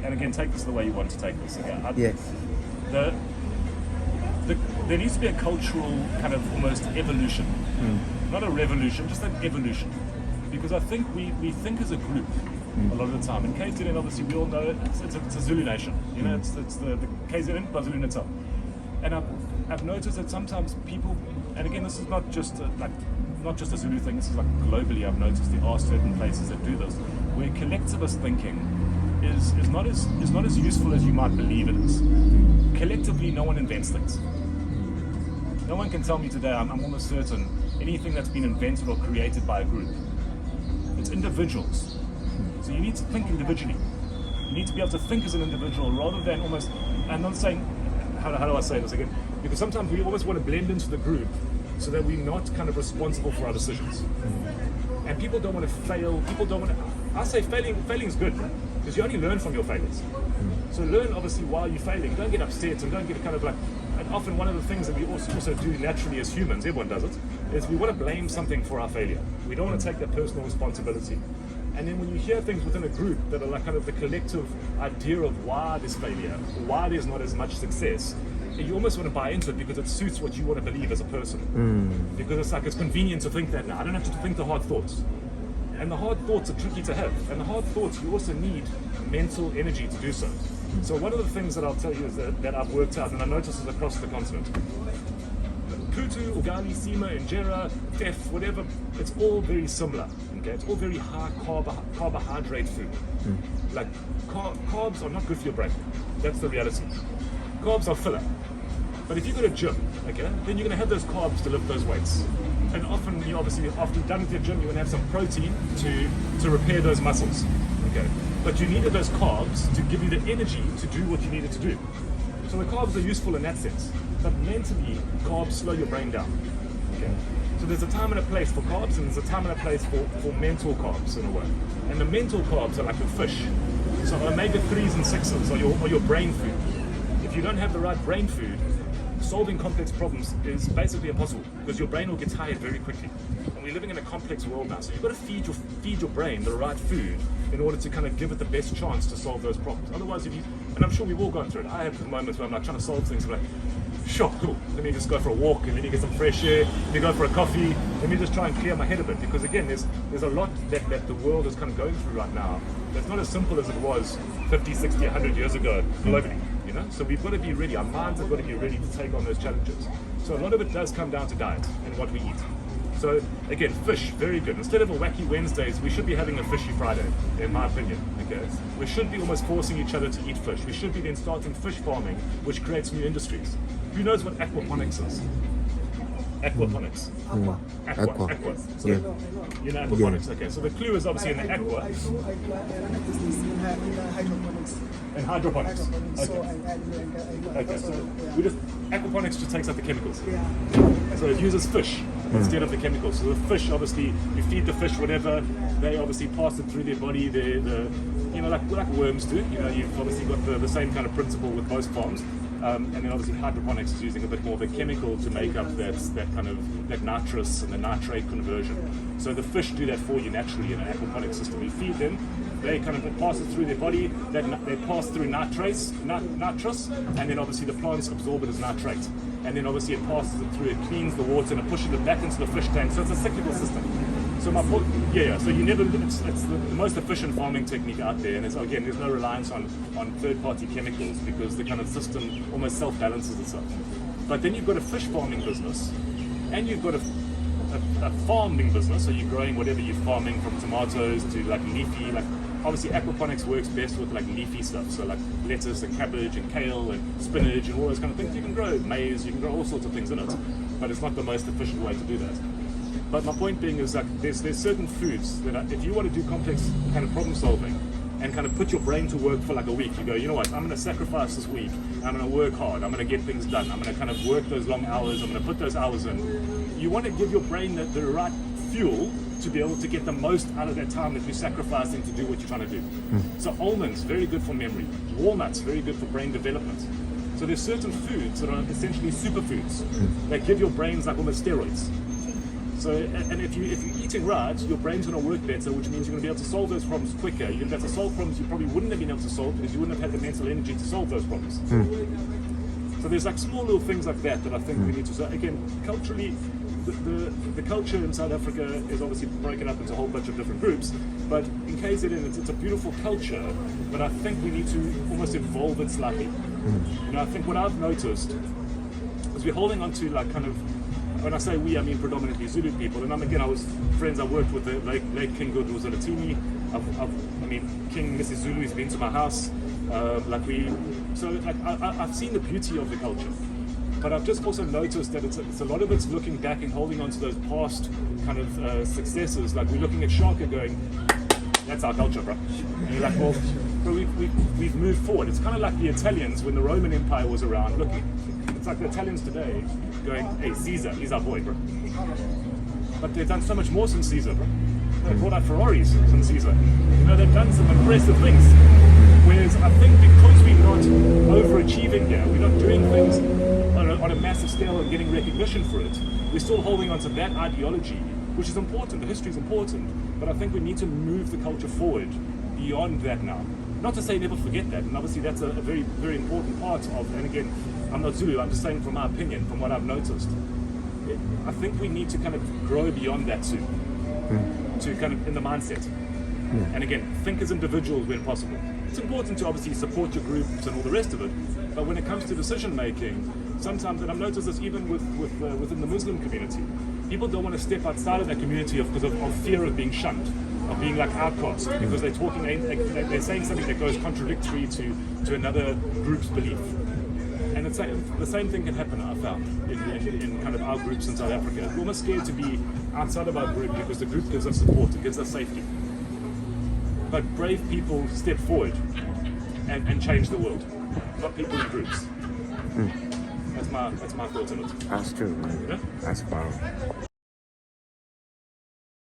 and again, take this the way you want to take this. Okay? Yes. There needs to be a cultural kind of almost evolution, not a revolution, just an evolution. Because I think we think as a group a lot of the time. In KZN, obviously, we all know it's a Zulu nation. You know, it's the KZN, KwaZulu Natal. And I've noticed that sometimes people, and again, this is not just a Zulu thing. This is like globally. I've noticed there are certain places that do this, where collectivist thinking is not as useful as you might believe it is. Collectively, no one invents things. No one can tell me today, I'm almost certain, anything that's been invented or created by a group. It's individuals. So you need to think individually. You need to be able to think as an individual rather than almost, I'm not saying, how do I say this again? Because sometimes we almost want to blend into the group so that we're not kind of responsible for our decisions. And people don't want to fail, I say failing is good, because you only learn from your failures. So learn obviously while you're failing. Don't get upset and don't get kind of like, and often one of the things that we also do naturally as humans, everyone does it, is we want to blame something for our failure. We don't want to take that personal responsibility. And then when you hear things within a group that are like kind of the collective idea of why there's failure, why there's not as much success, you almost want to buy into it because it suits what you want to believe as a person. Because it's like it's convenient to think that now. I don't have to think the hard thoughts. And the hard thoughts are tricky to have. And the hard thoughts, you also need mental energy to do so. So one of the things that I'll tell you is that I've worked out, and I notice it across the continent. Kutu, Ugali, Sima, Injera, Tef, whatever, it's all very similar. Okay? It's all very high carbohydrate food. Like carbs are not good for your brain. That's the reality. Carbs are filler. But if you go to gym, okay, then you're going to have those carbs to lift those weights. And often, you obviously, after you're done with your gym, you're going to have some protein to repair those muscles. Okay, but you needed those carbs to give you the energy to do what you needed to do. So the carbs are useful in that sense. But mentally, carbs slow your brain down. Okay, so there's a time and a place for carbs, and there's a time and a place for mental carbs in a way. And the mental carbs are like your fish. So omega-3s and 6s are your brain food. If you don't have the right brain food, solving complex problems is basically impossible because your brain will get tired very quickly. And we're living in a complex world now, so you've got to feed your brain the right food in order to kind of give it the best chance to solve those problems. Otherwise, and I'm sure we've all gone through it. I have moments where I'm like trying to solve things, I'm like, sure, cool. Let me just go for a walk and let me get some fresh air. Let me go for a coffee. Let me just try and clear my head a bit because again, there's a lot that the world is kind of going through right now. That's not as simple as it was 50, 60, 100 years ago globally. You know? So we've got to be ready, our minds have got to be ready to take on those challenges. So a lot of it does come down to diet and what we eat. So again, fish, very good. Instead of a wacky Wednesdays, we should be having a fishy Friday, in my opinion. Okay, we should be almost forcing each other to eat fish. We should be then starting fish farming, which creates new industries. Who knows what aquaponics is? Aquaponics. Aqua. So you know aquaponics. Okay, so the clue is obviously in the aqua. And hydroponics. Okay, so aquaponics just takes out the chemicals. So it uses fish instead of the chemicals. So the fish, obviously, you feed the fish whatever, they obviously pass it through their body, like worms do. You know, you've obviously got the same kind of principle with most farms. And then obviously hydroponics is using a bit more of a chemical to make up that nitrous and the nitrate conversion. So the fish do that for you naturally in an aquaponics system. You feed them, they kind of pass it through their body, they pass through nitrous, and then obviously the plants absorb it as nitrate. And then obviously it passes it through, it cleans the water and it pushes it back into the fish tank. So it's a cyclical system. So my point, so you never, it's the most efficient farming technique out there, and again, there's no reliance on third-party chemicals because the kind of system almost self-balances itself. But then you've got a fish farming business, and you've got a farming business, so you're growing whatever you're farming from tomatoes to like leafy, like obviously aquaponics works best with like leafy stuff, so like lettuce and cabbage and kale and spinach and all those kind of things. You can grow maize, you can grow all sorts of things in it, but it's not the most efficient way to do that. But my point being is that there's certain foods that if you want to do complex kind of problem solving and kind of put your brain to work for like a week, you go, you know what, I'm going to sacrifice this week, I'm going to work hard, I'm going to get things done, I'm going to kind of work those long hours, I'm going to put those hours in. You want to give your brain the right fuel to be able to get the most out of that time that you're sacrificing to do what you're trying to do. So almonds, very good for memory. Walnuts, very good for brain development. So there's certain foods that are essentially superfoods that give your brains like almost steroids. So, and if you're eating right, your brain's going to work better, which means you're going to be able to solve those problems quicker. You're going to be able to solve problems you probably wouldn't have been able to solve because you wouldn't have had the mental energy to solve those problems. So there's like small little things like that that I think we need to. So again, culturally, the culture in South Africa is obviously broken up into a whole bunch of different groups, but in KZN it's a beautiful culture, but I think we need to almost evolve it slightly. You know, I think what I've noticed is we're holding on to like kind of, when I say we, I mean predominantly Zulu people, and I was friends, I worked with the late King Good Zulatini, I mean King Mrs. Zulu has been to my house, I've seen the beauty of the culture. But I've just also noticed that it's a lot of it's looking back and holding on to those past kind of successes. Like we're looking at Shaka going, that's our culture, bro. And you're like, well, bro, we've moved forward. It's kind of like the Italians when the Roman Empire was around. It's like the Italians today going, hey, Caesar, he's our boy, bro. But they've done so much more since Caesar, bro. They brought out Ferraris since Caesar. You know, they've done some impressive things. Whereas I think because we're not overachieving here, we're not doing things on a massive scale and getting recognition for it, we're still holding on to that ideology, which is important. The history is important, but I think we need to move the culture forward beyond that now. Not to say never forget that, and obviously that's a very, very important part of, and again, I'm not Zulu, I'm just saying from my opinion, from what I've noticed. I think we need to kind of grow beyond that too, to kind of in the mindset. And again, think as individuals when possible. It's important to obviously support your groups and all the rest of it, but when it comes to decision making, sometimes, and I've noticed this even within the Muslim community, people don't want to step outside of that community because of fear of being shunned, of being like outcast, because they're saying something that goes contradictory to another group's belief. And it's like, the same thing can happen, I found, in kind of our groups in South Africa. We're almost scared to be outside of our group because the group gives us support, it gives us safety. But brave people step forward and change the world, not people in groups. That's my thoughts on it. That's true, man. Yeah? That's powerful.